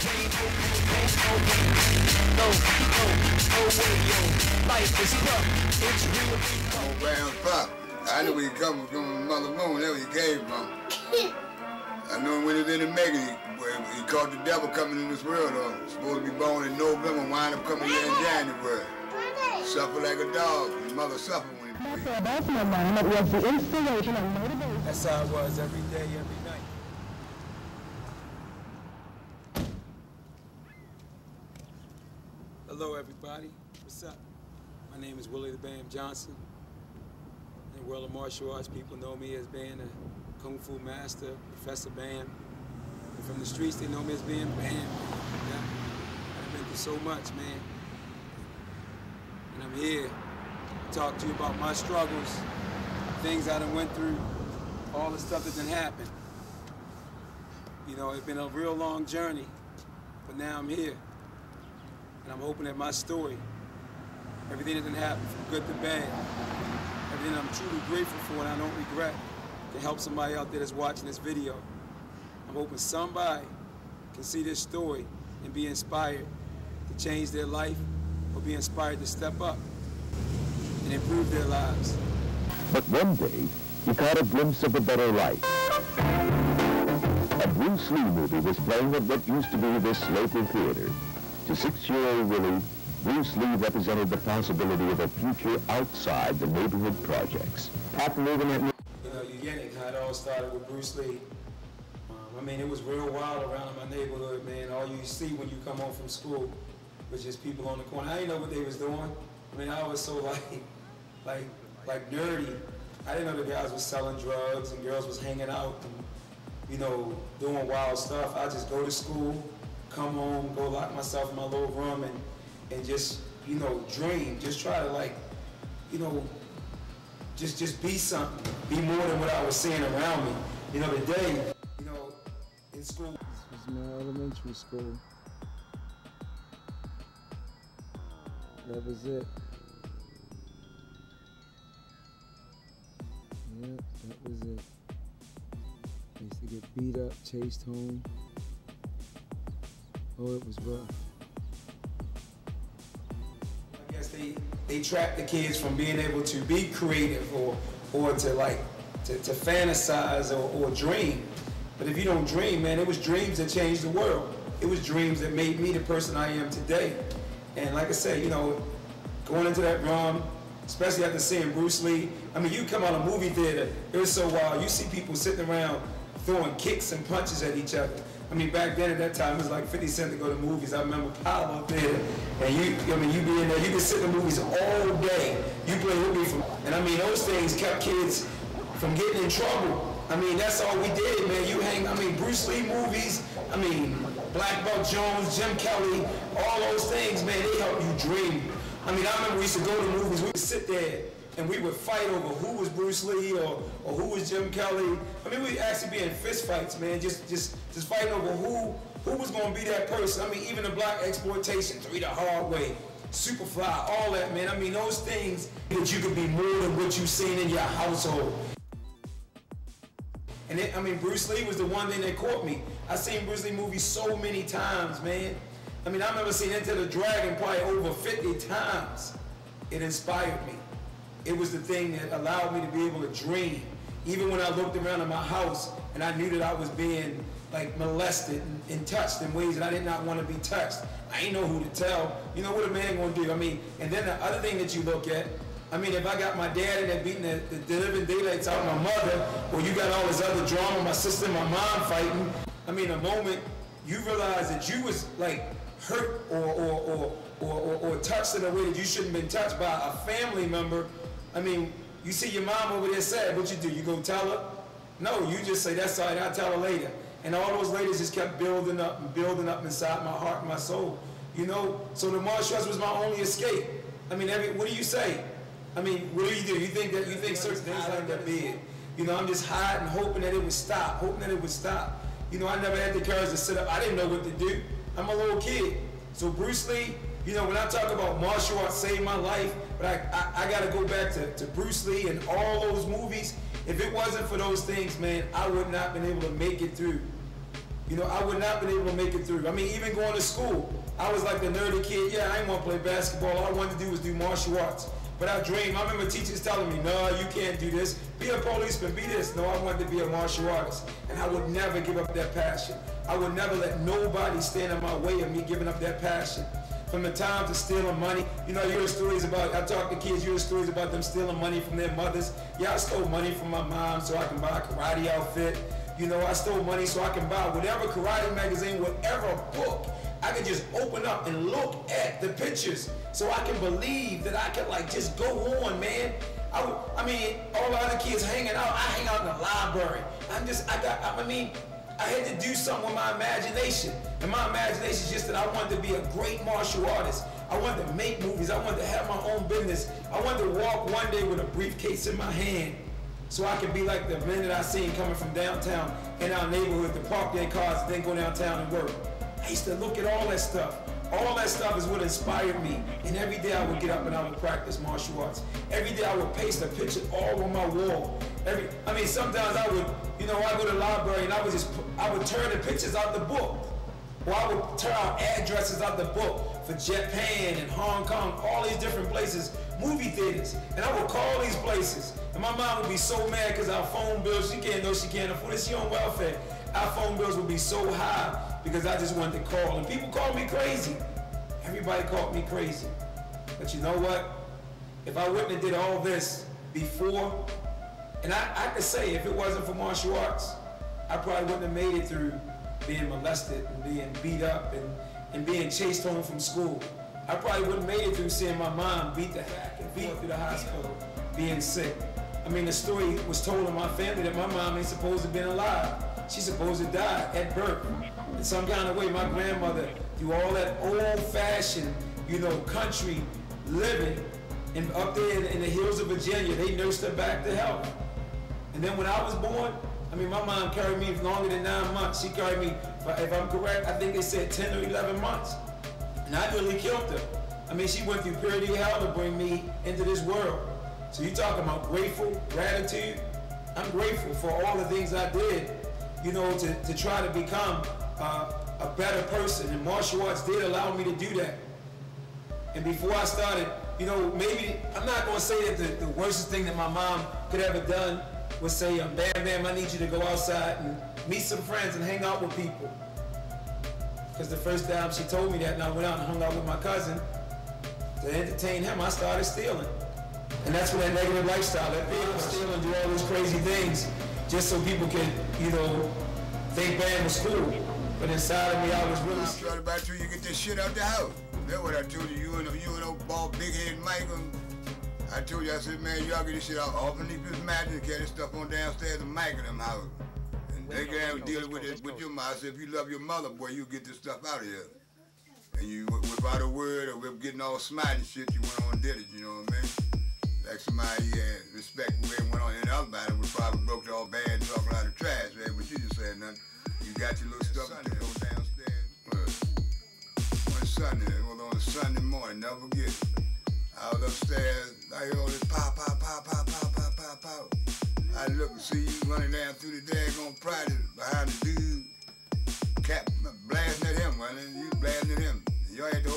Round pop. I knew where he come from, Mother Moon. That's where he came from. I knew when he was in the making, he caught the devil coming in this world. Supposed to be born in November, wind up coming here in January. Suffer like a dog. His mother suffered when he was. That's the inspiration and motivation. That's how it was every day, every night. Hello, everybody. What's up? My name is Willie the Bam Johnson. In the world of martial arts, people know me as being a Kung Fu master, Professor Bam. And from the streets, they know me as being Bam. Yeah. I've been through so much, man. And I'm here to talk to you about my struggles, things I done went through, all the stuff that done happened. You know, it's been a real long journey, but now I'm here. And I'm hoping that my story, everything that done happened, from good to bad, everything I'm truly grateful for and I don't regret, can help somebody out there that's watching this video. I'm hoping somebody can see this story and be inspired to change their life or be inspired to step up and improve their lives. But one day, he caught a glimpse of a better life. A Bruce Lee movie was playing at what used to be this local theater. To 6-year-old Willie, Bruce Lee represented the possibility of a future outside the neighborhood projects. After leaving that, you know, you get it, how it all started with Bruce Lee. I mean, it was real wild around in my neighborhood, man. All you see when you come home from school was just people on the corner. I didn't know what they was doing. I mean, I was so like nerdy. I didn't know the guys was selling drugs and girls was hanging out and, you know, doing wild stuff. I just go to school, come home, go lock myself in my little room and just, you know, dream. Just try to, like, you know, just be something. Be more than what I was seeing around me. You know, today, you know, in school. This is my elementary school. That was it. Yep, that was it. I used to get beat up, chased home. Oh, it was rough. I guess they trap the kids from being able to be creative or to like to fantasize or dream. But if you don't dream, man, it was dreams that changed the world. It was dreams that made me the person I am today. And like I said, you know, going into that room, especially after seeing Bruce Lee, I mean, you come out of a movie theater, it was so wild. You see people sitting around throwing kicks and punches at each other. I mean, back then at that time, it was like 50 cents to go to movies. I remember Powell up there, and you be in there, you could sit in the movies all day. You play hooky from, and I mean, those things kept kids from getting in trouble. I mean, that's all we did, man. You hang, I mean, Bruce Lee movies, I mean, Black Belt Jones, Jim Kelly, all those things, man, they help you dream. I mean, I remember we used to go to movies, we would sit there, and we would fight over who was Bruce Lee or who was Jim Kelly. I mean, we'd actually be in fist fights, man, just fighting over who was gonna be that person. I mean, even the Black Exploitation, 3 the Hard Way, Superfly, all that, man. I mean, those things that you could be more than what you've seen in your household. And it, I mean, Bruce Lee was the one thing that caught me. I've seen Bruce Lee movies so many times, man. I mean, I remember seeing Enter the Dragon probably over 50 times. It inspired me. It was the thing that allowed me to be able to dream. Even when I looked around in my house and I knew that I was being like molested and touched in ways that I did not want to be touched. I ain't know who to tell. You know what a man gonna do? I mean, and then the other thing that you look at, I mean, if I got my dad in there beating the living daylights out of my mother, or you got all this other drama, my sister and my mom fighting, I mean, the moment you realize that you was like hurt or touched in a way that you shouldn't have been touched by a family member, I mean, you see your mom over there sad, what you do? You go tell her? No, you just say, that's all right, I'll tell her later. And all those ladies just kept building up inside my heart and my soul. You know, so the martial arts was my only escape. I mean, what do you say? I mean, what do? You think certain things like that big? You know, I'm just hiding, hoping that it would stop, You know, I never had the courage to sit up. I didn't know what to do. I'm a little kid. So Bruce Lee, you know, when I talk about martial arts saved my life, but I got to go back to Bruce Lee and all those movies. If it wasn't for those things, man, I would not have been able to make it through, you know, I would not have been able to make it through. I mean, even going to school, I was like the nerdy kid. Yeah, I didn't want to play basketball. All I wanted to do was do martial arts. But I dreamed. I remember teachers telling me, no, you can't do this. Be a policeman, be this. No, I wanted to be a martial artist. And I would never give up that passion. I would never let nobody stand in my way of me giving up that passion. From the time to stealing money, you know, you hear stories about, I talk to kids, you hear stories about them stealing money from their mothers. Yeah, I stole money from my mom so I can buy a karate outfit. You know, I stole money so I can buy whatever karate magazine, whatever book. I could just open up and look at the pictures so I can believe that I could like just go on, man. I mean, all the other kids hanging out, I hang out in the library. I had to do something with my imagination. And my imagination is just that I wanted to be a great martial artist. I wanted to make movies. I wanted to have my own business. I wanted to walk one day with a briefcase in my hand so I could be like the men that I seen coming from downtown in our neighborhood to park their cars and then go downtown and work. I used to look at all that stuff. All that stuff is what inspired me. And every day I would get up and I would practice martial arts. Every day I would paste a picture all on my wall. Sometimes I would, you know, I go to the library and I would tear the pictures out the book. Or I would tear out addresses out the book for Japan and Hong Kong, all these different places, movie theaters. And I would call these places. And my mom would be so mad because our phone bills, she can't afford it, she on welfare. Our phone bills would be so high because I just wanted to call. And people called me crazy. Everybody called me crazy. But you know what? If I wouldn't have did all this before, and I could say if it wasn't for martial arts, I probably wouldn't have made it through being molested and being beat up and being chased home from school. I probably wouldn't have made it through seeing my mom beat the heck and beat through the hospital, being sick. I mean, the story was told in my family that my mom ain't supposed to have been alive. She's supposed to die at birth. In some kind of way, my grandmother, through all that old-fashioned, you know, country living, and up there in the hills of Virginia, they nursed her back to health. And then when I was born, I mean, my mom carried me longer than 9 months. She carried me, if I'm correct, I think they said 10 or 11 months. And I nearly killed her. I mean, she went through purity hell to bring me into this world. So you talking about grateful, gratitude? I'm grateful for all the things I did, you know, to try to become a better person. And martial arts did allow me to do that. And before I started, you know, maybe, I'm not going to say that the worst thing that my mom could ever done was say, Bam Bam, I need you to go outside and meet some friends and hang out with people. Because the first time she told me that and I went out and hung out with my cousin to entertain him, I started stealing. And that's when that negative lifestyle, that people steal and do all these crazy things just so people can, you know, think Bam was cool. But inside of me, I was really... I'm trying about you get this shit out the house. That's what I told you, you and old bald big-head Michael. I told you, I said, man, y'all get this shit out off beneath this mattress and carry this stuff on downstairs and Mike in them house. And they can deal with it with your mother. I said, if you love your mother, boy, you get this stuff out of here. And you, without a word or with getting all smart and shit, you went on and did it, you know what I mean? Like somebody you had respect the way it went on, and the other body would probably broke it all bad and talk a lot of trash, man, but you just said nothing. You got your little stuff to go downstairs. One Sunday, it was on a Sunday morning, never forget it. I was upstairs, I heard all this pop, pop, pop, pop, pop, pop, pop, pop. I look and see you running down through the daggone project behind the dude, blasting at him, man, you blasting at him. Y'all had to